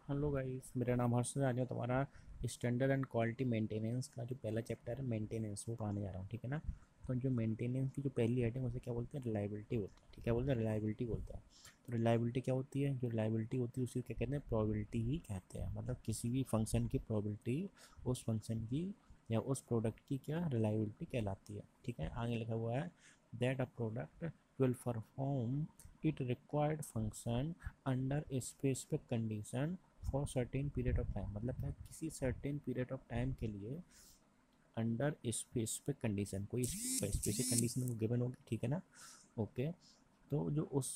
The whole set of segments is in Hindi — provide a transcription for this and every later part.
हेलो गाइस, मेरा नाम हर्ष है। आज मैं तुम्हारा स्टैंडर्ड एंड क्वालिटी मेंटेनेंस का जो पहला चैप्टर है मेंटेनेंस वो पढ़ाने जा रहा हूँ। ठीक है ना। तो जो मेंटेनेंस की जो पहली हेडिंग उसे क्या बोलते हैं, रिलायबिलिटी होता है। ठीक है, बोलते हैं रिलायबिलिटी बोलते हैं। तो रिलायबिलिटी क्या होती है, जो रिलायबिलिटी होती है उसी को क्या कहते हैं, प्रोबेबिलिटी ही कहते हैं। मतलब किसी भी फंक्शन की प्रोबेबिलिटी उस फंक्शन की या उस प्रोडक्ट की क्या रिलायबिलिटी कहलाती है। ठीक है, आगे लिखा हुआ है that a product will perform it required function under a specific condition for certain period of time. मतलब क्या, किसी सर्टेन पीरियड ऑफ टाइम के लिए अंडर स्पेसिफिक कंडीशन, कोई स्पेसिफिक कंडीशन गिवन होगी। ठीक है ना। ओके। तो जो उस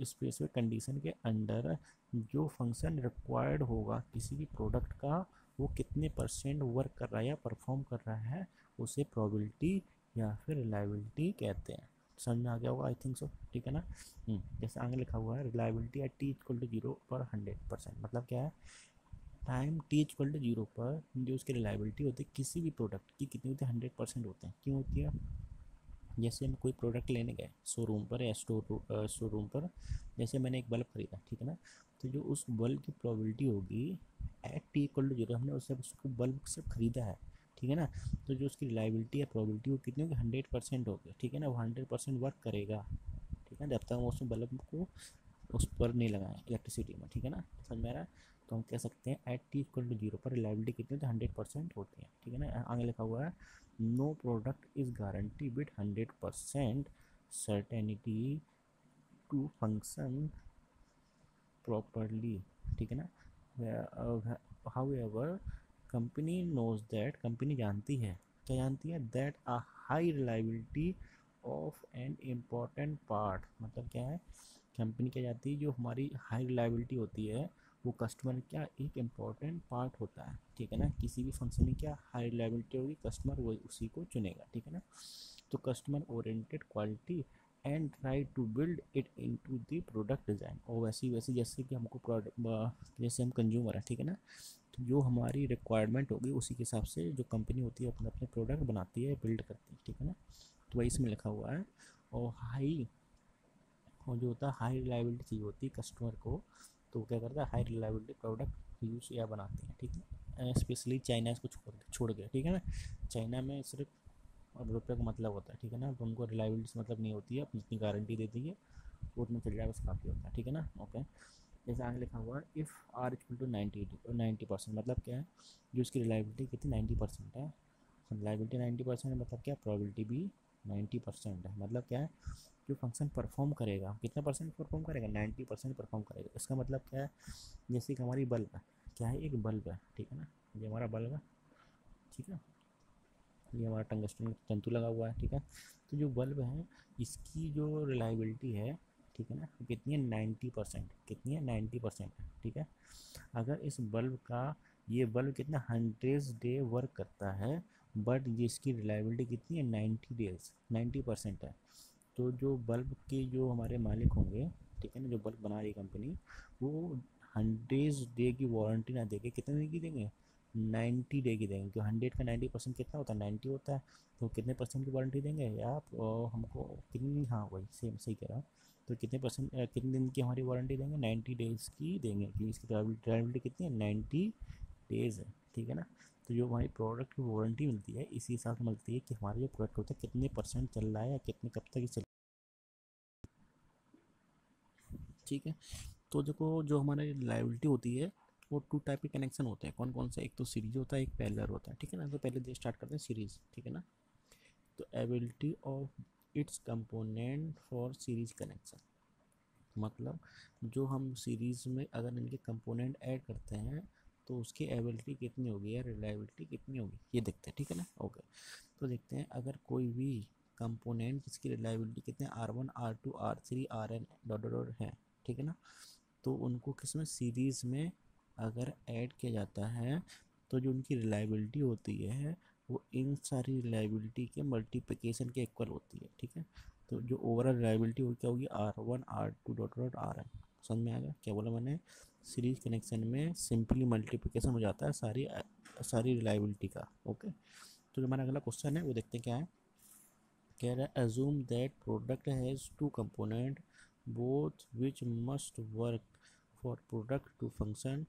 स्पेसिफिक कंडीशन के अंडर जो फंक्शन रिक्वायर्ड होगा किसी भी प्रोडक्ट का, वो कितने परसेंट वर्क कर रहा है या परफॉर्म कर रहा है, उसे प्रोबेबिलिटी या फिर रिलायबिलिटी कहते हैं। समझ में आ गया होगा, आई थिंक सो। ठीक है ना। जैसे आगे लिखा हुआ है reliability at t equal to zero पर 100%। मतलब क्या है, time t equal to zero पर जो उसकी रिलायबिलिटी होती है किसी भी प्रोडक्ट की कितनी होती है, 100% होते हैं। क्यों होती है, जैसे हम कोई प्रोडक्ट लेने गए शोरूम पर या शोरूम पर, जैसे मैंने एक बल्ब खरीदा। ठीक है ना। तो जो उस बल्ब की प्रोबेबिलिटी होगी at t equal to zero, हमने उससे उसको बल्ब से खरीदा है। ठीक है ना। तो जो उसकी रिलायबिलिटी या प्रोबेबिलिटी वो कितनी होगी, 100% होगी। ठीक है ना, वो 100% वर्क करेगा। ठीक है, जब तक हम उसमें बल्ब को उस पर नहीं लगाएं इलेक्ट्रिसिटी में। ठीक है ना, समझ में आ रहा है। तो हम कह सकते हैं at t equal to zero पर रिलायबिलिटी कितनी होती है, 100% होती है। ठीक है ना, आगे लिखा हुआ है no product is guarantee with 100% certainty to function properly. ठीक है ना। However company knows that, company जानती है, क्या जानती है, that a high reliability of an important part. मतलब क्या है, कंपनी क्या जाती है, जो हमारी हाई रिलायबिलिटी होती है वो कस्टमर क्या एक इम्पॉर्टेंट पार्ट होता है। ठीक है ना, किसी भी फंक्शन में क्या हाई रिलायबिलिटी होगी, कस्टमर वही उसी को चुनेगा। ठीक है ना। तो customer oriented quality and try to build it into the product design. और वैसी वैसी जैसे कि हमको प्रोडक्ट, जैसे हम कंज्यूमर है। ठीक है ना। तो जो हमारी रिक्वायरमेंट होगी उसी के हिसाब से जो कंपनी होती है अपने अपने प्रोडक्ट बनाती है, बिल्ड करती है। ठीक है ना। तो वही इसमें लिखा हुआ है। और हाई, और जो होता है हाई रिलायबिलिटी चाहिए होती है कस्टमर को, तो क्या करता है, हाई रिलायबिलिटी प्रोडक्ट यूज या बनाते हैं। ठीक है, स्पेशली चाइना को छोड़ के। ठीक है ना, चाइना में सिर्फ अब रुपये का मतलब होता है। ठीक है ना, तो उनको रिलायबिलिटी से मतलब नहीं होती है, अपनी जितनी गारंटी देती है उतना चल जाए बस काफ़ी होता है। ठीक है ना। ओके। जैसे आगे लिखा हुआ है इफ़ आर इक्वल टू 90%। मतलब क्या है, जो इसकी रिलायबिलिटी कितनी 90% है, रिलायबिलिटी 90% है, मतलब क्या, प्रोबेबिलिटी भी 90% है। मतलब क्या है, जो फंक्शन परफॉर्म करेगा कितना परसेंट परफॉर्म करेगा, 90% परफॉर्म करेगा। इसका मतलब क्या है, जैसे कि हमारी बल्ब है, क्या है, एक बल्ब है। ठीक है ना, ये हमारा बल्ब है। ठीक है, ये हमारा टंगस्टन तंतु लगा हुआ है। ठीक है, तो जो बल्ब है इसकी जो रिलायबिलिटी है, ठीक है ना, कितनी है, 90%। कितनी है, 90% है। ठीक है, अगर इस बल्ब का, ये बल्ब कितना 100 डे वर्क करता है, बट ये इसकी रिलायबिलिटी कितनी है, 90 डेज, 90% है। तो जो बल्ब के जो हमारे मालिक होंगे, ठीक है ना, जो बल्ब बना रही कंपनी, वो 100 डे की वारंटी ना देके कितने दिन की देंगे, 90 डे की देंगे। क्योंकि 100 का 90% कितना होता है, 90 होता है। तो कितने परसेंट की वारंटी देंगे या आप हमको कितनी, हाँ वही सेम सही कह रहा हूँ। तो कितने परसेंट, कितने दिन की हमारी वारंटी देंगे, 90 डेज़ की देंगे, क्योंकि इसकी ड्राइविलिटी कितनी है, 90 डेज़ है। ठीक है ना। तो जो हमारी प्रोडक्ट की वारंटी मिलती है इसी हिसाब से मिलती है कि हमारा जो प्रोडक्ट होता है कितने परसेंट चल रहा है या कितने कब तक ये चल। ठीक है, तो देखो जो हमारी लाइबिलिटी होती है वो टू टाइप के कनेक्शन होते हैं। कौन कौन सा, एक तो सीरीज होता है, एक पैरेलल होता है। ठीक है ना, तो पहले स्टार्ट करते हैं सीरीज। ठीक है ना, तो ability of its component for series connection. मतलब जो हम सीरीज़ में अगर इनके कंपोनेंट ऐड करते हैं तो उसकी एबिलिटी कितनी होगी या रिलायबिलिटी कितनी होगी, ये देखते हैं। ठीक है ना। ओके, तो देखते हैं अगर कोई भी कंपोनेंट जिसकी रिलायबिलिटी कितने R1 R2 R3 Rn dot dot dot है, ठीक है ना, तो उनको किस में, सीरीज़ में अगर ऐड किया जाता है तो जो उनकी रिलायबिलिटी होती है वो इन सारी रिलायबिलिटी के मल्टीप्लिकेशन के इक्वल होती है। ठीक है, तो जो ओवरऑल रिलायबिलिटी हो क्या होगी, R1 R2 dot dot Rn। समझ में आ गया क्या बोला मैंने, सीरीज कनेक्शन में सिंपली मल्टीप्लिकेशन हो जाता है सारी सारी रिलायबिलिटी का। ओके, तो जो हमारा अगला क्वेश्चन है वो देखते हैं क्या है। कह रहा है assume that product has two component both which must work for product to function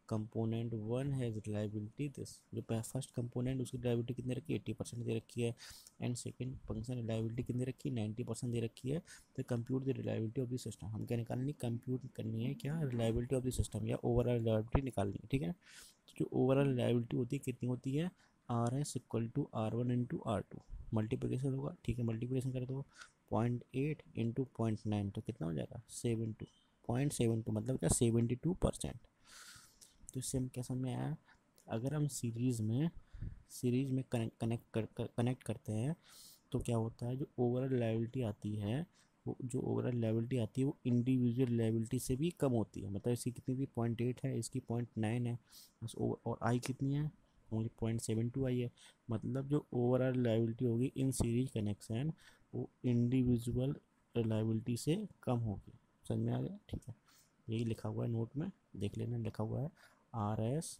component one has reliability this, जो फर्स्ट कंपोनेंट उसकी रिलायबिलिटी कितनी रखी है 80% दे रखी है, एंड सेकंड फंक्शन रिलायबिलिटी कितनी रखी है 90% दे रखी है। तो compute the reliability of the system, हम क्या निकालनी, कंप्यूट करनी है क्या, रिलायबिलिटी ऑफ द सिस्टम या ओवरऑल रिलायबिलिटी निकालनी है, ठीक है। तो जो ओवरऑल रिलायबिलिटी होती है कितनी होती है, R S equal to R one into R two, multiplication होगा, ठीक है, मल्टीप्लिकेशन कर दो 0.8 इंटू 0.9 तो कितना हो जाएगा 72.72, मतलब क्या 72%। तो इससे हम क्या समझ में आया, अगर हम सीरीज़ में कनेक्ट करते हैं तो क्या होता है, जो ओवरऑल रिलायबिलिटी आती है, वो जो ओवरऑल रिलायबिलिटी आती है वो इंडिविजुअल रिलायबिलिटी से भी कम होती है। मतलब इसकी कितनी थी 0.8 है, इसकी 0.9 है बस, और आई कितनी है ओनली 0.72 आई है। मतलब जो ओवरऑल रिलायबिलिटी होगी इन सीरीज कनेक्शन वो इंडिविजुअल रिलायबिलिटी से कम होगी। समझ में आ गया, ठीक है। यही लिखा हुआ है नोट में, देख लेना, लिखा हुआ है आर एस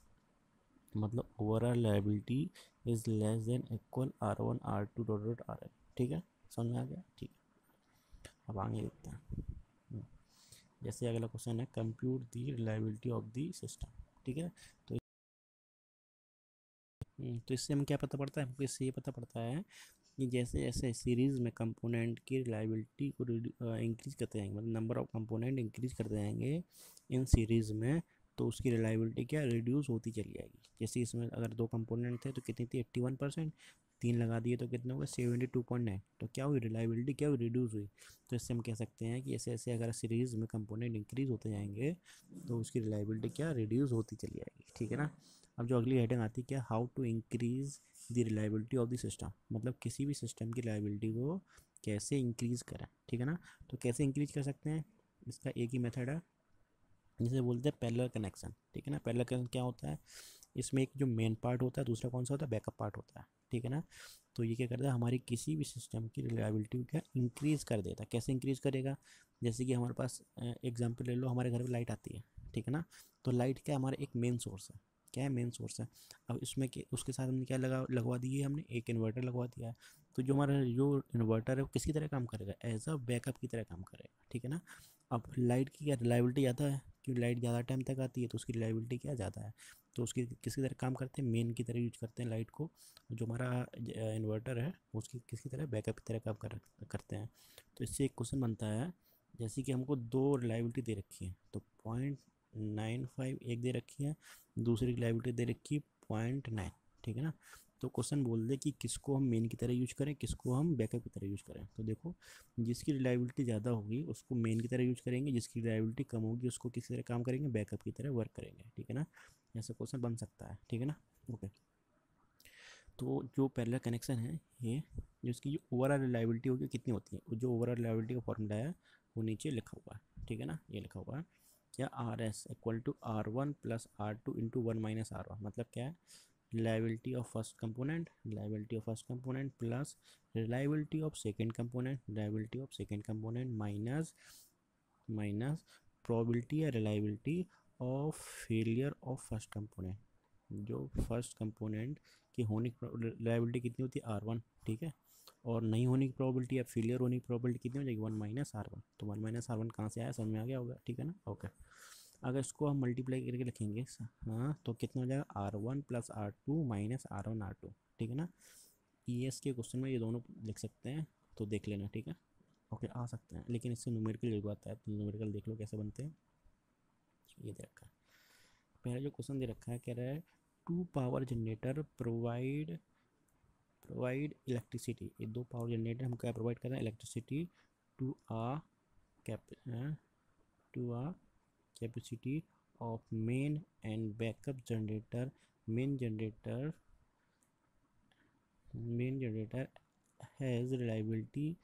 मतलब overall reliability is less than equal R one R two dot dot R N, ठीक है, समझ में आ गया, ठीक है। अब आगे देखते हैं। जैसे अगला क्वेश्चन है compute the reliability of the system, ठीक है। तो तो इससे हमें क्या पता पड़ता है, हमको इससे ये पता पड़ता है कि जैसे जैसे सीरीज़ में कंपोनेंट की रिलायबिलिटी को इंक्रीज करते जाएंगे, मतलब नंबर ऑफ कंपोनेंट इंक्रीज करते जाएंगे इन सीरीज़ में, तो उसकी रिलायबिलिटी क्या रिड्यूस होती चली जाएगी। जैसे इसमें अगर 2 कंपोनेंट थे तो कितनी थी 81%, 3 लगा दिए तो कितना होगा 72.9, तो क्या हुई रिलायबिलिटी, क्या हुई रिड्यूस हुई। तो इससे हम कह सकते हैं कि ऐसे ऐसे अगर सीरीज़ में कंपोनेंट इंक्रीज होते जाएंगे तो उसकी रिलायबिलिटी क्या रिड्यूस होती चली जाएगी, ठीक है ना। अब जो अगली हेडिंग आती है क्या, how to increase the reliability of the system, मतलब किसी भी सिस्टम की रिलायबिलिटी को कैसे इंक्रीज़ करें, ठीक है ना। तो कैसे इंक्रीज कर सकते हैं, इसका एक ही मेथड है, जिसे बोलते हैं पैरेलल कनेक्शन, ठीक है ना। पैरेलल कनेक्शन क्या होता है, इसमें एक जो मेन पार्ट होता है, दूसरा कौन सा होता है बैकअप पार्ट होता है, ठीक है ना। तो ये क्या करता है, हमारी किसी भी सिस्टम की रिलायबिलिटी को क्या इंक्रीज़ कर देता है। कैसे इंक्रीज़ करेगा, जैसे कि हमारे पास एग्जांपल ले लो, हमारे घर में लाइट आती है, ठीक है ना। तो लाइट क्या हमारा एक मेन सोर्स है, क्या है मेन सोर्स है। अब इसमें उसके साथ हमने क्या लगवा दिए, हमने एक इन्वर्टर लगवा दिया है। तो जो हमारा जो इन्वर्टर है वो किसकी तरह काम करेगा, एज अ बैकअप की तरह काम करेगा, ठीक है ना। अब लाइट की क्या रिलायबिलिटी ज़्यादा है, क्योंकि लाइट ज़्यादा टाइम तक आती है तो उसकी रिलायबिलिटी क्या ज़्यादा है। तो उसकी किसकी तरह काम करते हैं, मेन की तरह यूज करते हैं लाइट को। जो हमारा इन्वर्टर है उसकी किसकी तरह बैकअप की तरह काम करते हैं। तो इससे एक क्वेश्चन बनता है, जैसे कि हमको 2 रिलायबिलिटी दे रखी है, तो 0.95 एक दे रखी है, दूसरी रिलायबिलिटी दे रखी है 0.9, ठीक है ना। तो क्वेश्चन बोल दे कि किसको हम मेन की तरह यूज करें, किसको हम बैकअप की तरह यूज करें। तो देखो, जिसकी रिलायबिलिटी ज़्यादा होगी उसको मेन की तरह यूज करेंगे, जिसकी रिलायबिलिटी कम होगी उसको किसी तरह काम करेंगे, बैकअप की तरह वर्क करेंगे, ठीक है ना। ऐसा क्वेश्चन बन सकता है, ठीक है ना। ओके, तो जो पैरेलल कनेक्शन है ये, जो इसकी जो ओवरऑल रिलायबिलिटी होगी कितनी होती है, जो ओवरऑल रिलायबिलिटी का फॉर्मूला है वो नीचे लिखा हुआ है, ठीक है ना। ये लिखा हुआ है क्या, R S equal to R one plus R two into one minus R one, मतलब क्या है, reliability of first component plus reliability of second component minus probability या reliability of failure of first component. जो फर्स्ट कंपोनेंट की होने की रिलायबिलिटी कितनी होती है R1, ठीक है, और नहीं होने की प्रोबेबिलिटी या फेलियर होने की प्रोबेबिलिटी कितनी हो जाएगी 1 माइनस R1। तो 1 माइनस R1 कहाँ से आया, समझ में आ गया होगा, ठीक है ना। ओके, अगर इसको हम मल्टीप्लाई करके लिखेंगे हाँ तो कितना हो जाएगा R1 plus R2 minus R1 R2, ठीक है ना। ES के क्वेश्चन में ये दोनों लिख सकते हैं, तो देख लेना, ठीक है। ओके, आ सकते हैं, लेकिन इससे न्यूमेरिकल जरूर आता है, तो न्यूमेरिकल देख लो कैसे बनते हैं। ये दे रखा है, पहला जो क्वेश्चन दे रखा है, कह रहा है two power generator provide electricity, ये 2 पावर जनरेटर हम क्या प्रोवाइड कर रहे हैं, electricity to cap to a capacity of main and backup generator. Main generator has reliability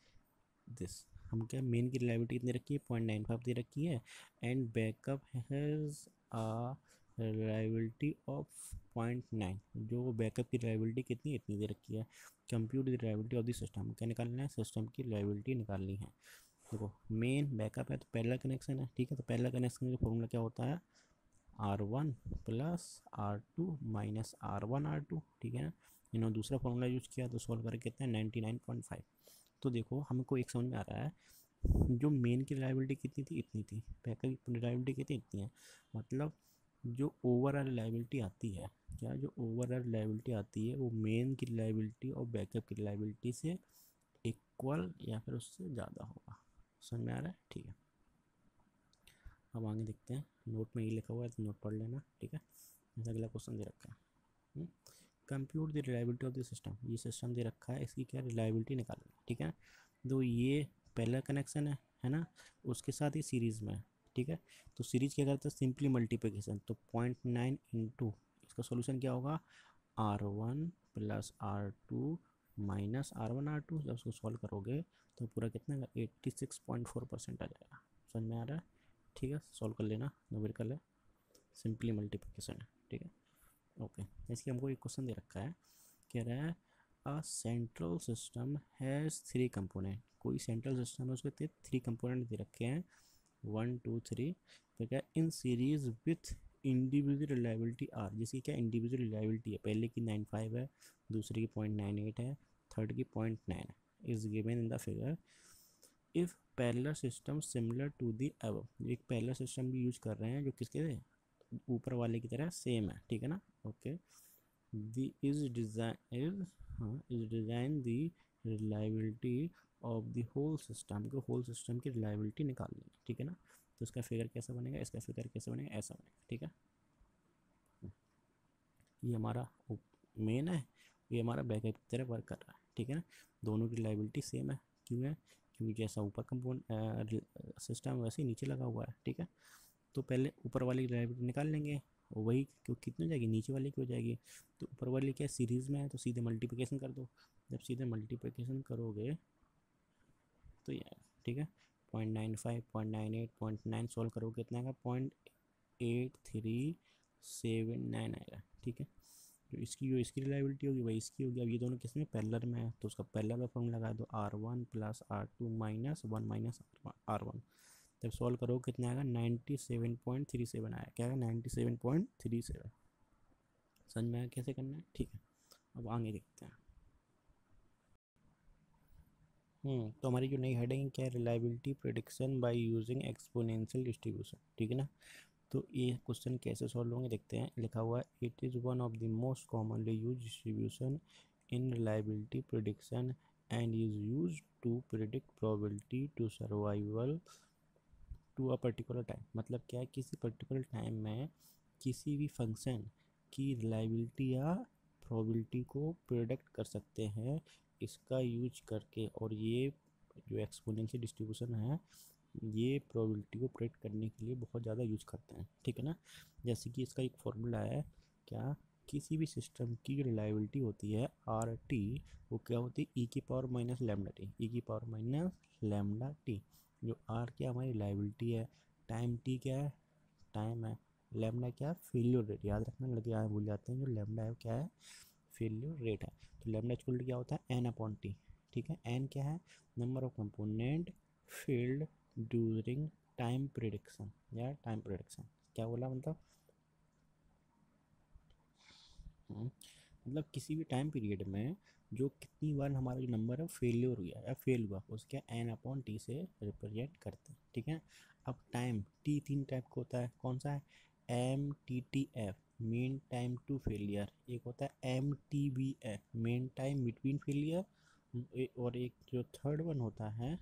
this, हम क्या मेन की रिलायबिलिटी कितनी रखी है 0.95 दे रखी है, and backup has a reliability of 0.9, जो बैकअप की रिलायबिलिटी कितनी इतनी दे रखी है। Compute the reliability of the system, क्या निकालना है, सिस्टम की रिलायबिलिटी निकालनी है। देखो मेन बैकअप है तो पैरेलल कनेक्शन है, ठीक है। तो पैरेलल कनेक्शन का फॉर्मूला क्या होता है, R1 plus R2 minus R1 R2, ठीक है ना। इन्होंने दूसरा फॉर्मूला यूज किया तो सॉल्व करके कितना है 99.5। तो देखो हमको एक समझ में आ रहा है, जो मेन की रिलायबिलिटी कितनी थी इतनी थी, बैकअप की रिलायबिलिटी कितनी इतनी है, मतलब जो ओवरऑल रिलायबिलिटी आती है, क्या जो ओवरऑल रिलायबिलिटी आती है वो मेन की रिलायबिलिटी और बैकअप की रिलायबिलिटी से इक्वल या फिर उससे ज़्यादा होगा। समझ में आ रहा है? ठीक है, अब आगे देखते हैं। नोट में ये लिखा हुआ है तो नोट पढ़ लेना, ठीक है। अगला क्वेश्चन दे रखा है, compute the reliability of the system. ये सिस्टम दे रखा है, इसकी क्या रिलायबिलिटी निकालनी है, ठीक है। तो ये पहला कनेक्शन है ना, उसके साथ ही सीरीज़ में है, ठीक है। तो सीरीज़ क्या करता है, सिंपली मल्टीप्लिकेशन। तो 0.9 इंटू इसका सोल्यूशन क्या होगा, R1 plus R2 minus R1 R2। जब उसको सॉल्व करोगे तो पूरा कितना 86.4% आ जाएगा। समझ में आ रहा है? ठीक है, सॉल्व कर लेना, न्यूमेरिकल है, सिंपली मल्टीप्लिकेशन है, ठीक है। ओके, इसके हमको एक क्वेश्चन दे रखा है, कह रहा है a central system has 3 component. कोई सेंट्रल सिस्टम है, उसके 3 कंपोनेंट दे रखे हैं, 1 2 3। तो क्या in series with individual reliability R, जिसकी क्या इंडिविजुअल रिलायबिलिटी है, पहले की 95 है, दूसरे की 0.98 है, थर्ड की 0.9 है, is given in the figure. If parallel system similar to the above, एक पैरेलल सिस्टम भी यूज कर रहे हैं जो किसके ऊपर वाले की तरह सेम है, ठीक है ना। Okay, the is design the reliability of the whole system, को होल सिस्टम की रिलायबिलिटी निकालनी है, ठीक है ना। तो इसका फिगर कैसा बनेगा, इसका फिगर कैसे बनेगा, ऐसा बनेगा, ठीक है। ये हमारा मेन है, ये हमारा बैकअप की तरह वर्क कर रहा है, ठीक है ना। दोनों की रिलायबिलिटी सेम है, क्यों है, क्योंकि जैसा ऊपर कंपोनेंट सिस्टम वैसे ही नीचे लगा हुआ है, ठीक है। तो पहले ऊपर वाली रिलायबिलिटी निकाल लेंगे, और वही क्यों कितनी हो जाएगी, नीचे वाली की हो जाएगी। तो ऊपर वाली क्या सीरीज़ में है, तो सीधे मल्टीप्लिकेशन कर दो। जब सीधे मल्टीप्लिकेशन करोगे तो ये, ठीक है, 0.95 0.98 0.9 सॉल्व करोगे कितना आएगा, 0.8379 आएगा, ठीक है। तो इसकी रिलायबिलिटी होगी वही इसकी होगी। अब ये दोनों किस में पैरेलल में है, तो उसका पैरेलल में फॉर्मूला लगा दो, R1 plus R2 minus 1 minus R1। जब सॉल्व करो कितना आएगा, 97.37 आया, क्या है 97.37। समझ में आया कैसे करना है, ठीक है। अब आगे देखते हैं। तो हमारी जो नई हेडिंग क्या है, reliability prediction by using exponential distribution, ठीक है ना। तो ये क्वेश्चन कैसे सॉल्व होंगे देखते हैं। लिखा हुआ है, it is one of the most commonly use distribution in reliability prediction and is use to predict probability to survival to a particular time. मतलब क्या है, किसी पर्टिकुलर टाइम में किसी भी फंक्शन की रिलायबिलिटी या प्रोबेबिलिटी को प्रेडिक्ट कर सकते हैं इसका यूज करके। और ये जो एक्सपोनेंशियल डिस्ट्रीब्यूशन है, ये प्रोबेबिलिटी को प्रेडिक्ट करने के लिए बहुत ज़्यादा यूज करते हैं, ठीक है ना। जैसे कि इसका एक फॉर्मूला है, क्या, किसी भी सिस्टम की रिलायबिलिटी होती है RT, वो क्या होती है, ई की पावर माइनस लैम्डा टी, ई की पावर माइनस लैम्डा टी। जो आर क्या हमारी लाइबिलिटी है, टाइम टी क्या है, टाइम है, लैम्डा क्या है, फेलियर रेट। याद रखना, लगे यहाँ भूल जाते हैं, जो लैम्डा है क्या है, फेलियर रेट है। तो लैम्डा इक्वल टू क्या होता है, एन अपॉन टी, ठीक है। एन क्या है, number of component field during time prediction, या टाइम प्रिडिक्शन क्या बोला मतलब, मतलब किसी भी टाइम पीरियड में जो कितनी बार हमारा जो नंबर है फेलियर हुआ या फेल हुआ, उसके एन अपॉन टी से रिप्रेजेंट करते हैं, ठीक है। अब टाइम टी 3 टाइप का होता है, कौन सा है, MTTF mean time to failure, एक होता है MTBF mean time between failure, और एक जो थर्ड वन होता है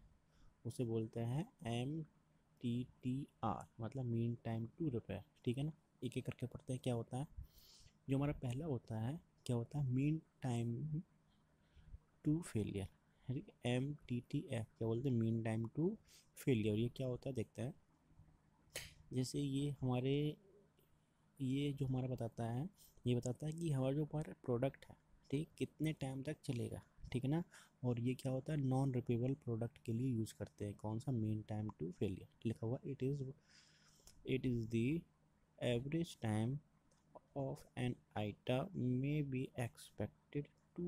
उसे बोलते हैं MTTR मतलब मीन टाइम टू रिपेयर, ठीक है ना। एक एक करके पढ़ते हैं क्या होता है। जो हमारा पहला होता है, क्या होता है, mean time to failure, MTTF क्या बोलते हैं, मीन टाइम टू फेलियर। ये क्या होता है देखते हैं। जैसे ये जो हमारा बताता है, ये बताता है कि हमारा जो हमारा प्रोडक्ट है, ठीक, कितने टाइम तक चलेगा, ठीक है ना। और ये क्या होता है, नॉन रिपेबल प्रोडक्ट के लिए यूज़ करते हैं, कौन सा, मीन टाइम टू फेलियर। लिखा हुआ it is the average time of an item may be expected to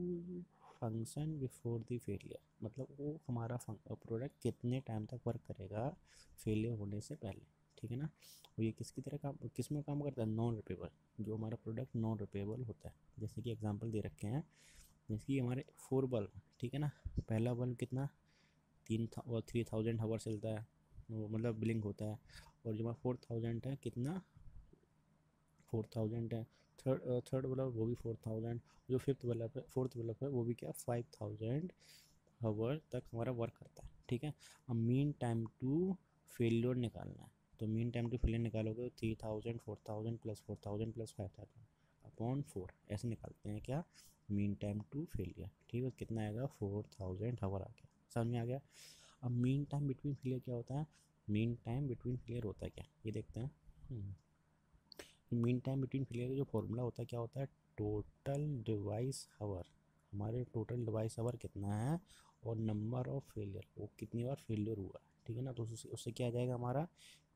function before the failure। मतलब वो हमारा प्रोडक्ट कितने टाइम तक वर्क करेगा फेलियर होने से पहले, ठीक है ना। और ये किसकी तरह काम, किस में काम करता है, नॉन रिपेबल, जो हमारा प्रोडक्ट नॉन रिपेबल होता है। जैसे कि एग्जांपल दे रखे हैं, जैसे कि हमारे 4 बल्ब, ठीक है ना। पहला बल्ब कितना 3000 हावर चलता है, वो मतलब ब्लिंक होता है। और जो हमारा 4000 है कितना 4000 है। थर्ड थर्ड वाला वो भी 4000। जो फिफ्थ वाला है, फोर्थ वाला है, वो भी क्या 5000 आवर तक हमारा वर्क करता है, ठीक है। अब मीन टाइम टू फेलियर निकालना है, तो मीन टाइम टू फेलियर निकालोगे 3000 4000 प्लस 4000 प्लस 5000 अपॉन 4, ऐसे निकालते हैं क्या मीन टाइम टू फेलियर, ठीक है। कितना आएगा 4000 आवर आ गया, समझ में आ गया। अब मीन टाइम बिटवीन फेलियर क्या होता है, मीन टाइम बिटवीन फेलियर होता है क्या, ये देखते हैं। मीन टाइम बिटवीन फेलियर का जो फॉर्मूला होता है क्या होता है, टोटल डिवाइस आवर, हमारे टोटल डिवाइस आवर कितना है और नंबर ऑफ फेलियर, वो कितनी बार फेलियर हुआ है, ठीक है ना। तो उससे क्या आ जाएगा हमारा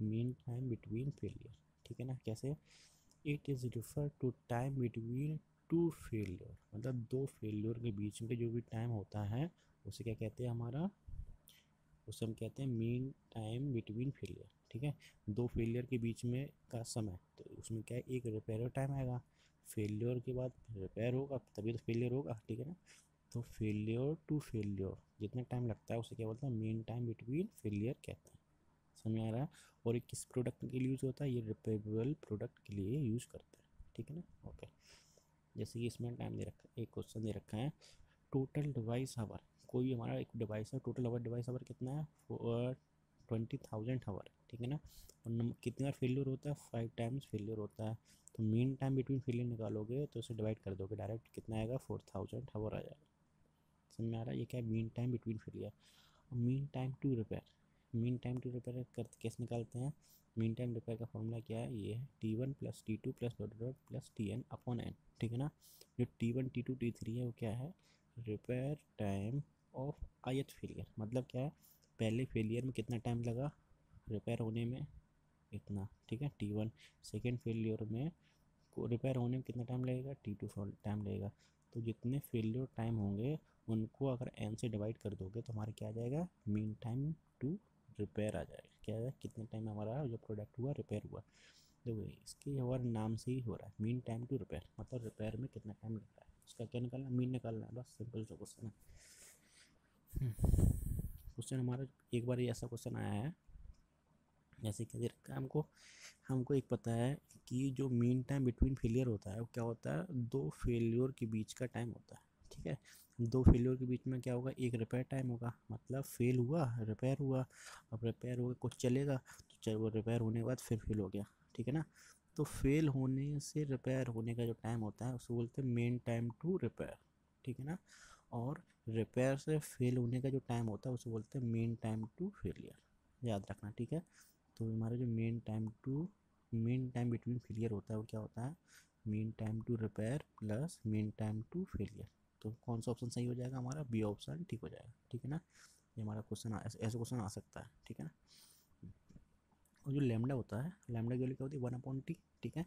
मीन टाइम बिटवीन फेलियर, ठीक है ना। कैसे, it is refer to time between two failure, मतलब दो फेलियर के बीच में जो भी टाइम होता है उसे क्या कहते हैं हमारा, उसे हम कहते हैं मीन टाइम बिटवीन फेलियर, ठीक है। दो फेलियर के बीच में का समय, तो उसमें क्या है एक रिपेयर टाइम आएगा, फेलियर के बाद रिपेयर होगा तभी तो फेलियर होगा, ठीक है ना। तो फेलियर टू फेलियर जितना टाइम लगता है उसे क्या बोलते हैं मीन टाइम बिटवीन फेलियर कहते हैं, समझ में आ रहा है। और ये किस प्रोडक्ट के लिए यूज़ होता है, ये रिपेयरेबल प्रोडक्ट के लिए यूज़ करते हैं, ठीक है ना। ओके, जैसे कि इसमें टाइम दे रखा है, एक क्वेश्चन दे रखा है टोटल डिवाइस आवर, कोई भी हमारा एक डिवाइस है, टोटल आवर डिवाइस आवर कितना है 20,000 आवर, ठीक है ना। और कितनी बार फेलियर होता है 5 टाइम्स फेलियर होता है, तो मीन टाइम बिटवीन फेलियर निकालोगे तो उसे डिवाइड कर दोगे डायरेक्ट, कितना आएगा 4000 आवर आ जाएगा, समझ में आ रहा है। ये क्या है mean time between failure. Mean time to repair, mean time to repair कर कैसे निकालते हैं, मीन टाइम रिपेयर का फॉर्मूला क्या है, ये है T1 plus T2 plus dot dot plus Tn upon n, ठीक है ना। जो T1 T2 T3 है वो क्या है, repair time of ith failure, मतलब क्या है पहले फेलियर में कितना टाइम लगा रिपेयर होने में, इतना, ठीक है T1। सेकेंड फेलियर में को रिपेयर होने में कितना टाइम लगेगा T2 टाइम लगेगा। तो जितने फेलियर टाइम होंगे उनको अगर n से डिवाइड कर दोगे तो हमारा क्या आ जाएगा मीन टाइम टू रिपेयर आ जाएगा, क्या है कितने टाइम में हमारा जो प्रोडक्ट हुआ रिपेयर हुआ। देखो इसके हमारे नाम से ही हो रहा है मीन टाइम टू रिपेयर, मतलब रिपेयर में कितना टाइम लग रहा है उसका क्या निकालना, मीन निकालना है, बस सिंपल सा क्वेश्चन है। क्वेश्चन हमारा एक बार ऐसा क्वेश्चन आया है, जैसे कि दे रखा है हमको, हमको एक पता है कि जो मीन टाइम बिटवीन फेलियर होता है वो क्या होता है, दो फेलियर के बीच का टाइम होता है, ठीक है। दो फेलियर के बीच में क्या होगा, एक रिपेयर टाइम होगा, मतलब फेल हुआ रिपेयर हुआ, अब रिपेयर हुआ कुछ चलेगा तो चाहे वो रिपेयर होने के बाद फिर फेल हो गया, ठीक है ना। तो फेल होने से रिपेयर होने का जो टाइम होता है उसे बोलते हैं मेन टाइम टू रिपेयर, ठीक है ना। और रिपेयर से फेल होने का जो टाइम होता है उसे बोलते हैं मेन टाइम टू फेलियर, याद रखना, ठीक है। तो हमारा जो मेन टाइम बिटवीन फेलियर होता है वो क्या होता है, mean time to repair plus mean time to failure. तो कौन सा ऑप्शन सही हो जाएगा हमारा, बी ऑप्शन ठीक हो जाएगा, ठीक है ना। ये हमारा क्वेश्चन ऐसे क्वेश्चन आ सकता है, ठीक है ना। और जो लैम्डा होता है, लैम्डा की वैल्यू क्या होती है 1/t, ठीक है।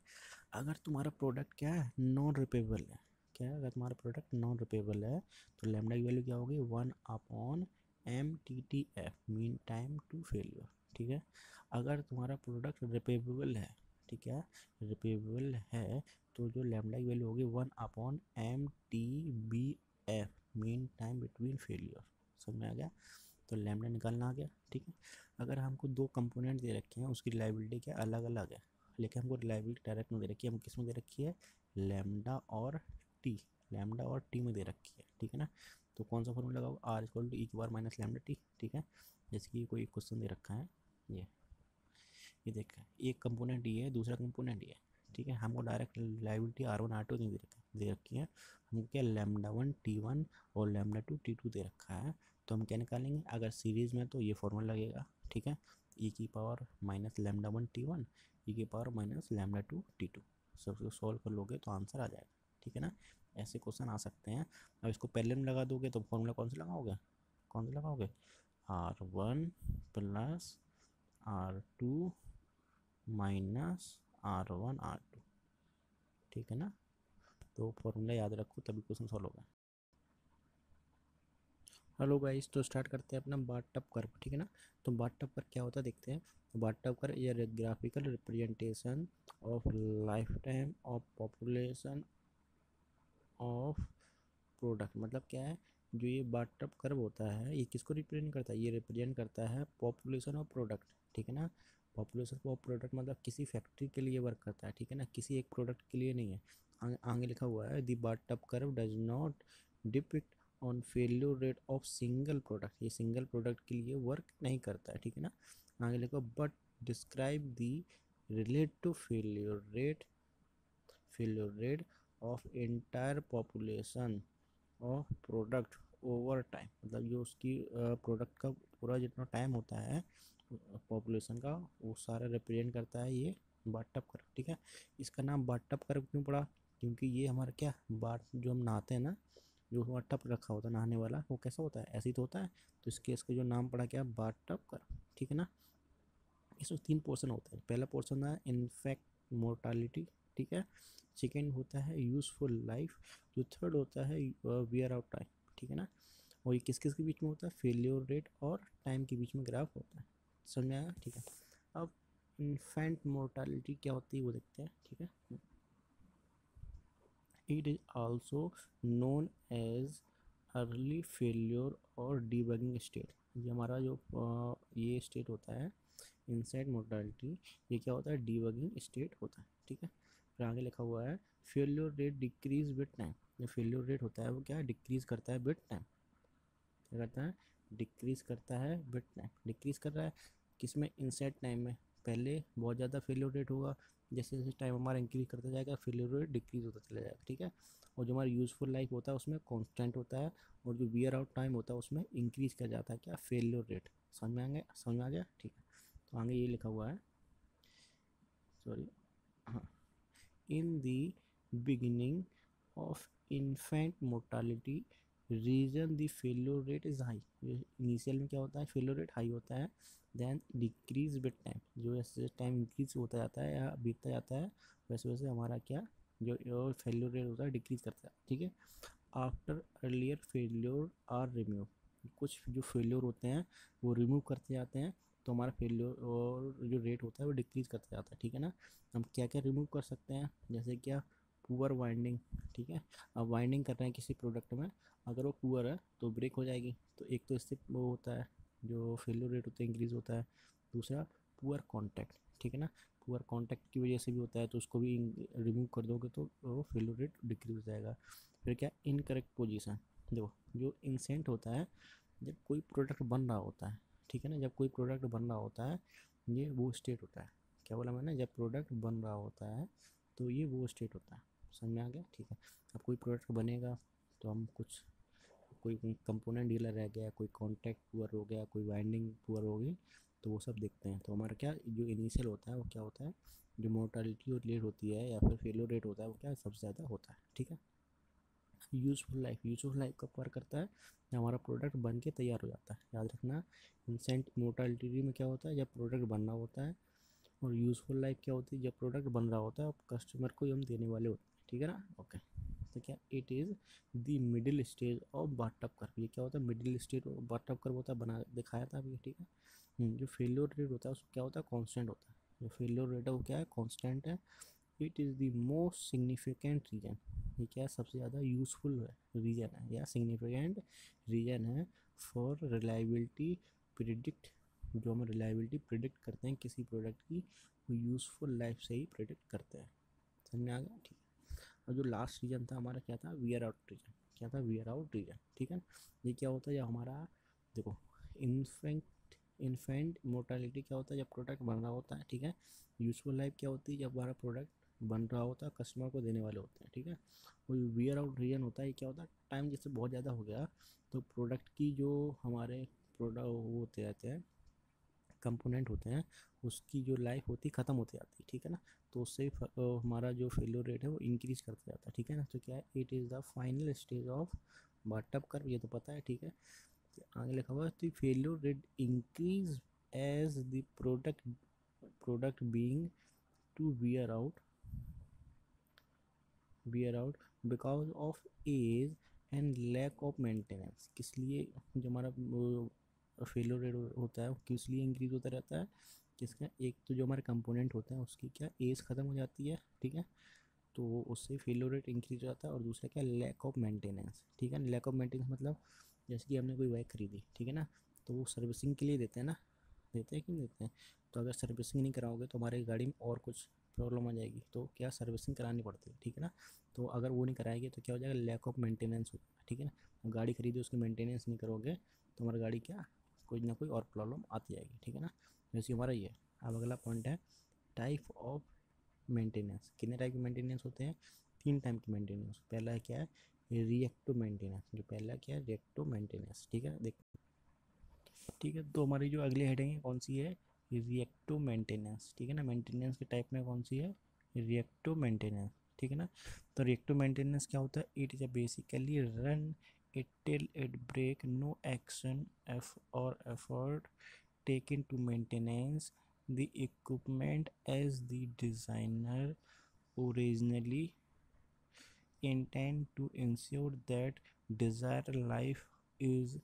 अगर तुम्हारा प्रोडक्ट क्या है नॉन रिपेबल है, क्या है अगर तुम्हारा प्रोडक्ट नॉन रिपेबल है तो लैम्डा की वैल्यू क्या होगी 1/MTTF mean time to failure, ठीक है। अगर तुम्हारा प्रोडक्ट रिपेबल है, ठीक है, रिपेबल है तो जो लैम्डा की वैल्यू होगी 1/MTBF mean time between failure, समझ में आ गया। तो लैम्डा निकालना आ गया, ठीक है। अगर हमको दो कंपोनेंट दे रखे हैं उसकी रिलायबिलिटी क्या अलग अलग है, लेकिन हमको रिलायबिलिटी डायरेक्ट में दे रखी है, हम किस में दे रखी है लैम्डा और टी, लैम्डा और टी में दे रखी है, ठीक है ना। तो कौन सा फॉर्मूला लगाओ आर इक्वल टू ई की पावर माइनस लैम्डा टी, ठीक है। जैसे कि कोई क्वेश्चन दे रखा है, ये देखा एक कंपोनेंट ये है दूसरा कंपोनेंट ये है, ठीक है। हमको डायरेक्ट रिलायबिलिटी R1 R2 नहीं दे रखी है, हमको क्या λ1 T1 और λ2 T2 दे रखा है। तो हम क्या निकालेंगे अगर सीरीज़ में तो ये फॉर्मूला लगेगा, ठीक है, ई की पावर माइनस λ1 T1 ई की पावर माइनस λ2 T2, सबको सॉल्व कर लोगे तो आंसर आ जाएगा, ठीक है ना। ऐसे क्वेश्चन आ सकते हैं। अब इसको पहले में लगा दोगे तो फॉर्मूला कौन सा लगाओगे, कौन सा लगाओगे R1 plus R2 minus R1 R2, ठीक है ना। तो फॉर्मूला याद रखो तभी क्वेश्चन सॉल्व होगा। हेलो गाइस, तो स्टार्ट करते हैं अपना बाथटब कर्व, ठीक है ना। तो बाथटब कर्व क्या होता है देखते हैं। तो बाथटब कर्व ये graphical representation of life time of population of product, मतलब क्या है जो ये बाथटब कर्व होता है ये किसको रिप्रेजेंट करता है, ये रिप्रेजेंट करता है पॉपुलेशन ऑफ प्रोडक्ट, ठीक है ना। पॉपुलेशन ऑफ प्रोडक्ट मतलब किसी फैक्ट्री के लिए वर्क करता है, ठीक है ना, किसी एक प्रोडक्ट के लिए नहीं है। आगे लिखा हुआ है the bottom curve does not depict on failure rate of single product, ये सिंगल प्रोडक्ट के लिए वर्क नहीं करता है, ठीक है ना। आगे लिखो but describe the relative failure rate of entire population of product over time, मतलब जो उसकी प्रोडक्ट का पूरा जितना टाइम होता है पॉपुलेशन का वो सारा रिप्रेजेंट करता है ये बाटअप कर्व, ठीक है। इसका नाम बाटअप कर्व क्यों पड़ा, क्योंकि ये हमारा क्या बाट जो हम नहाते हैं ना, जो हमारा टप रखा होता है नहाने वाला, वो कैसा होता है, ऐसे ही तो होता है, तो इसके इसका जो नाम पड़ा क्या बाटअप कर्व, ठीक है ना। इसमें 3 पोर्शन होते हैं, पहला पोर्शन है इनफेक्ट मोर्टालिटी, ठीक है, सेकेंड होता है यूज़फुल लाइफ, जो थर्ड होता है वियर आउट टाइम, ठीक है ना। और ये किस किस के बीच में होता है, फेलियर रेट और टाइम के बीच में ग्राफ होता है, समझ में आया, ठीक है। अब इन्फेंट मोर्टालिटी क्या होती है वो देखते हैं, ठीक है। It is also known as early failure और डीबगिंग स्टेट, ये हमारा जो ये स्टेट होता है इनसाइड मोर्टालिटी, ये क्या होता है डीबगिंग स्टेट होता है, ठीक है। फिर आगे लिखा हुआ है failure rate decrease with time, जो फेलियर रेट होता है वो क्या डिक्रीज करता है विद टाइम, क्या करता है डिक्रीज करता है विद टाइम, डिक्रीज कर रहा है किसमें इनसाइड टाइम में, पहले बहुत ज़्यादा फेलियर रेट होगा, जैसे जैसे टाइम हमारा इंक्रीज करता जाएगा फेलियर रेट डिक्रीज होता चला जाएगा, ठीक है। और जो हमारा यूज़फुल लाइफ होता है उसमें कांस्टेंट होता है, और जो वियर आउट टाइम होता है उसमें इंक्रीज कर जाता है क्या फेलियर रेट, समझ में आ गया, ठीक है। तो आगे ये लिखा हुआ है, सॉरी, हाँ, in the beginning of infant mortality region the failure rate is high, initial में क्या होता है फेलियर रेट हाई होता है, देन डिक्रीज विद टाइम, जो जैसे टाइम इंक्रीज होता जाता है या बीतता जाता है वैसे वैसे हमारा क्या जो फेलियर रेट होता है डिक्रीज करता है, ठीक है। After earlier failure are remove, कुछ जो फेलियर होते हैं वो रिमूव करते जाते हैं, तो हमारा फेलियर और जो रेट होता है वो डिक्रीज करते जाता है, ठीक है ना। हम क्या क्या रिमूव कर सकते हैं, जैसे क्या पुअर वाइंडिंग, ठीक है। अब वाइंडिंग कर रहे हैं किसी प्रोडक्ट में, अगर वो पुअर है तो ब्रेक हो जाएगी, तो एक तो इससे वो होता है जो फेलियर रेट होता है इंक्रीज होता है, दूसरा पुअर कॉन्टैक्ट, ठीक है ना, पुअर कॉन्टैक्ट की वजह से भी होता है, तो उसको भी रिमूव कर दोगे तो वो फेलियर रेट डिक्रीज हो जाएगा। फिर क्या इनकरेक्ट पोजीशन, देखो जो इंसेंट होता है जब कोई प्रोडक्ट बन रहा होता है, ठीक है ना, जब कोई प्रोडक्ट बन रहा होता है ये वो स्टेट होता है, क्या बोला मैंने, जब प्रोडक्ट बन रहा होता है तो ये वो स्टेट होता है, समझ में आ गया, ठीक है। अब कोई प्रोडक्ट बनेगा तो हम कुछ कोई कंपोनेंट डीलर रह गया, कोई कॉन्टैक्ट पुअर हो गया, कोई वाइंडिंग पुअर हो गई, तो वो सब देखते हैं, तो हमारा क्या जो इनिशियल होता है वो क्या होता है, जो मोर्टालिटी रेट होती है या फिर फेलियर रेट होता है वो क्या सबसे ज़्यादा होता है, ठीक है। यूज़फुल लाइफ कब कवर करता है, जब हमारा प्रोडक्ट बन के तैयार हो जाता है, याद रखना। इंसेंट मोर्टालिटी में क्या होता है जब प्रोडक्ट बनना होता है, और यूज़फुल लाइफ क्या होती है जब प्रोडक्ट बन रहा होता है और कस्टमर को हम देने वाले होते हैं, ठीक है ना, ओके। तो क्या it is the middle stage of bathtub curve, ये क्या होता है middle stage of bathtub curve होता है, बना दिखाया था अभी, ठीक है। जो फेलियर रेट होता है उसको क्या होता है कांस्टेंट होता है, जो फेलियर रेट है वो क्या है कांस्टेंट है। It is the most significant region, ये क्या सबसे ज़्यादा यूज़फुल रीजन है या सिग्निफिकेंट रीजन है फॉर रिलायबिलिटी प्रिडिक्ट, जो हम रिलायबिलिटी प्रिडिक्ट करते हैं किसी प्रोडक्ट की वो यूज़फुल लाइफ से ही प्रिडिक्ट करते हैं, समझ में आ गया, ठीक है। और जो लास्ट रीजन था हमारा क्या था वियर आउट रीजन, क्या था वियर आउट रीजन, ठीक है। ये क्या होता है जब हमारा देखो इन्फेंट मोर्टालिटी क्या होता है जब प्रोडक्ट बन रहा होता है, ठीक है। यूजफुल लाइफ क्या होती है जब हमारा प्रोडक्ट बन रहा होता है कस्टमर को देने वाले होते हैं, ठीक है। और वियर आउट रीजन होता है क्या होता है टाइम जैसे बहुत ज़्यादा हो गया तो प्रोडक्ट की जो हमारे प्रोडक्ट वो होते रहते हैं कंपोनेंट होते हैं उसकी जो लाइफ होती है ख़त्म होती जाती है, ठीक है ना, तो उससे हमारा जो फेलियर रेट है वो इंक्रीज करता जाता है, ठीक है ना। तो क्या है it is the final stage of bathtub curve, ये तो पता है, ठीक है। आगे लिखा हुआ है तो failure rate increase as the product being to wear out because of age and lack of maintenance, किस लिए जो हमारा फेलियर रेट होता है वो किस लिए इंक्रीज होता रहता है, किसका एक तो जो हमारे कंपोनेंट होते हैं उसकी क्या एज ख़त्म हो जाती है, ठीक है, तो उससे फेलियर रेट इंक्रीज हो जाता है। और दूसरा क्या लैक ऑफ मेंटेनेंस, ठीक है, लैक ऑफ मेंटेनेंस मतलब जैसे कि हमने कोई बाइक खरीदी, ठीक है ना, तो वो सर्विसिंग के लिए देते हैं ना, देते हैं कि नहीं देते हैं, तो अगर सर्विसिंग नहीं कराओगे तो हमारी गाड़ी में और कुछ प्रॉब्लम आ जाएगी, तो क्या सर्विसिंग करानी पड़ती है, ठीक है ना। तो अगर वो नहीं कराएगी तो क्या हो जाएगा, लैक ऑफ मेंटेनेंस हो जाएगा, ठीक है ना। गाड़ी खरीदे उसकी मेंटेनेंस नहीं करोगे तो हमारी गाड़ी क्या कोई ना कोई और प्रॉब्लम आती जाएगी, ठीक है ना। जैसे हमारा ये अब अगला पॉइंट है टाइप ऑफ मेंटेनेंस। कितने टाइप के मेंटेनेंस होते हैं, 3 टाइप के मेंटेनेंस। पहला क्या है रिएक्टिव मेंटेनेंस, जो पहला क्या है रिएक्टिव मेंटेनेंस, ठीक है देख, ठीक है। तो हमारी जो अगली हेडिंग है कौन सी है, रिएक्टिव मेंटेनेंस, ठीक है ना। मेंटेनेंस के टाइप में कौन सी है, रिएक्टिव मेंटेनेंस, ठीक है ना। तो रिएक्टिव मेंटेनेंस क्या होता है, it is basically run it till it break, no action एफ और effort taken to maintenance the equipment as the designer originally intend to ensure that desired life is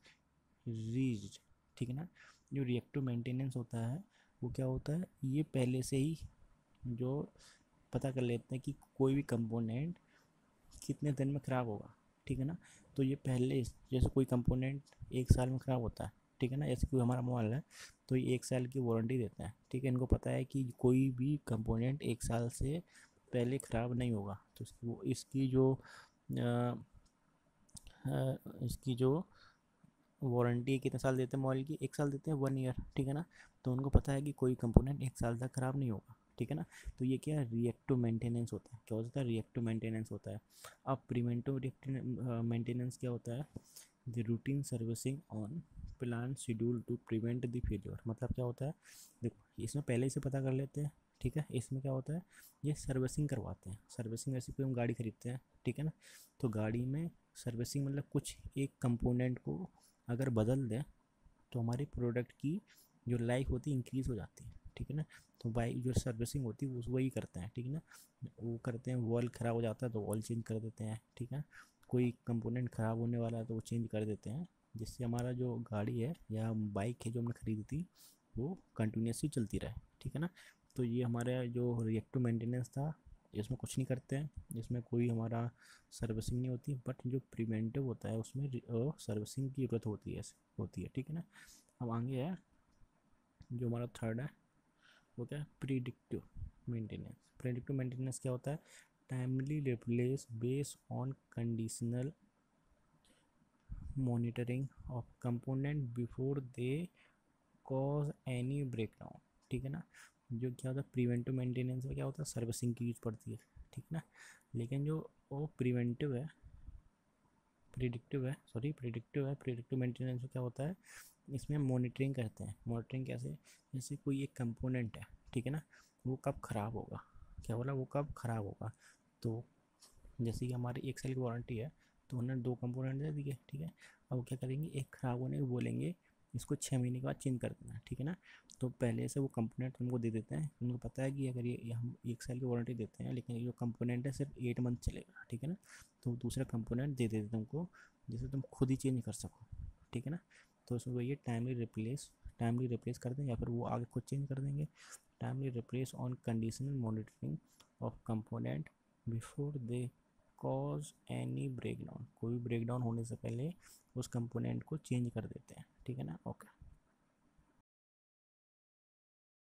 reached, ठीक है ना। जो रिएक्टिव मेंटेनेंस होता है वो क्या होता है, ये पहले से ही जो पता कर लेते हैं कि कोई भी कंपोनेंट कितने दिन में ख़राब होगा, ठीक है ना। तो ये पहले जैसे कोई कंपोनेंट 1 साल में ख़राब होता है, ठीक है ना। जैसे कोई हमारा मोबाइल है तो ये 1 साल की वारंटी देते हैं, ठीक है। इनको पता है कि कोई भी कंपोनेंट 1 साल से पहले ख़राब नहीं होगा। तो इसकी जो वारंटी कितने साल देते हैं मोबाइल की, 1 साल देते हैं, 1 ईयर, ठीक है ना। तो उनको पता है कि कोई कंपोनेंट 1 साल तक ख़राब नहीं होगा, ठीक है ना। तो ये क्या है रिएक्टिव मेंटेनेंस होता है, क्या होता है रिएक्टिव मेंटेनेंस होता है। अब प्रिवेंटिव मेंटेनेंस क्या होता है, the routine servicing on plan schedule to prevent the failure. मतलब क्या होता है, देखो इसमें पहले ही से पता कर लेते हैं, ठीक है। इसमें क्या होता है, ये सर्विसिंग करवाते हैं। सर्विसिंग ऐसी कोई हम गाड़ी खरीदते हैं, ठीक है ना। तो गाड़ी में सर्विसिंग मतलब कुछ एक कंपोनेंट को अगर बदल दें तो हमारे प्रोडक्ट की जो लाइफ होती है इंक्रीज़ हो जाती है, ठीक है ना। तो बाइक जो सर्विसिंग होती है वो वही करते हैं, ठीक है ना। वो करते हैं, ऑयल ख़राब हो जाता है तो ऑयल चेंज कर देते हैं, ठीक है। कोई कंपोनेंट ख़राब होने वाला है तो वो चेंज कर देते हैं, जिससे हमारा जो गाड़ी है या बाइक है जो हमने खरीदी थी वो कंटिन्यूसली चलती रहे, ठीक है ना। तो ये हमारा जो रिएक्टिव मेंटेनेंस था, इसमें कुछ नहीं करते हैं, इसमें कोई हमारा सर्विसिंग नहीं होती। बट जो प्रिवेंटिव होता है उसमें सर्विसिंग की ज़रूरत होती है, ठीक है ना। अब आगे है जो हमारा थर्ड है वो क्या है प्रिडिक्टिव मेंटेनेंस। प्रिडिक्टिव मेंटेनेंस क्या होता है, timely replace base on conditional monitoring of component before they cause any breakdown, ठीक है ना। जो क्या होता है प्रिवेंटिव मेंटेनेंस में क्या होता है सर्विसिंग की यूज़ पड़ती है, ठीक है ना। लेकिन जो वो प्रिडिक्टिव मेंटेनेंस में क्या होता है, इसमें मॉनिटरिंग करते हैं। मॉनिटरिंग कैसे, जैसे कोई एक कंपोनेंट है, ठीक है ना, वो कब ख़राब होगा, क्या बोला वो कब ख़राब होगा। तो जैसे कि हमारी 1 साल की वारंटी है तो उन्होंने 2 कंपोनेंट दे दिए, ठीक है। अब वो क्या करेंगे, एक ख़राब होने को बोलेंगे इसको 6 महीने के बाद चेंज कर देना, ठीक है ना। तो पहले से वो कंपोनेंट उनको दे देते हैं, उनको पता है कि अगर ये हम 1 साल की वारंटी देते हैं लेकिन ये जो कंपोनेंट है सिर्फ 8 मंथ चलेगा, ठीक है ना। तो दूसरा कंपोनेंट दे देते हैं तुमको जिसे तुम खुद ही चेंज कर सको, ठीक है ना। तो उसमें वही टाइमली रिप्लेस कर दें या फिर वो आगे खुद चेंज कर देंगे। Timely replace on conditional monitoring of component before they cause any breakdown. कोई ब्रेकडाउन होने से पहले उस कंपोनेंट को चेंज कर देते हैं, ठीक है ना। ओके।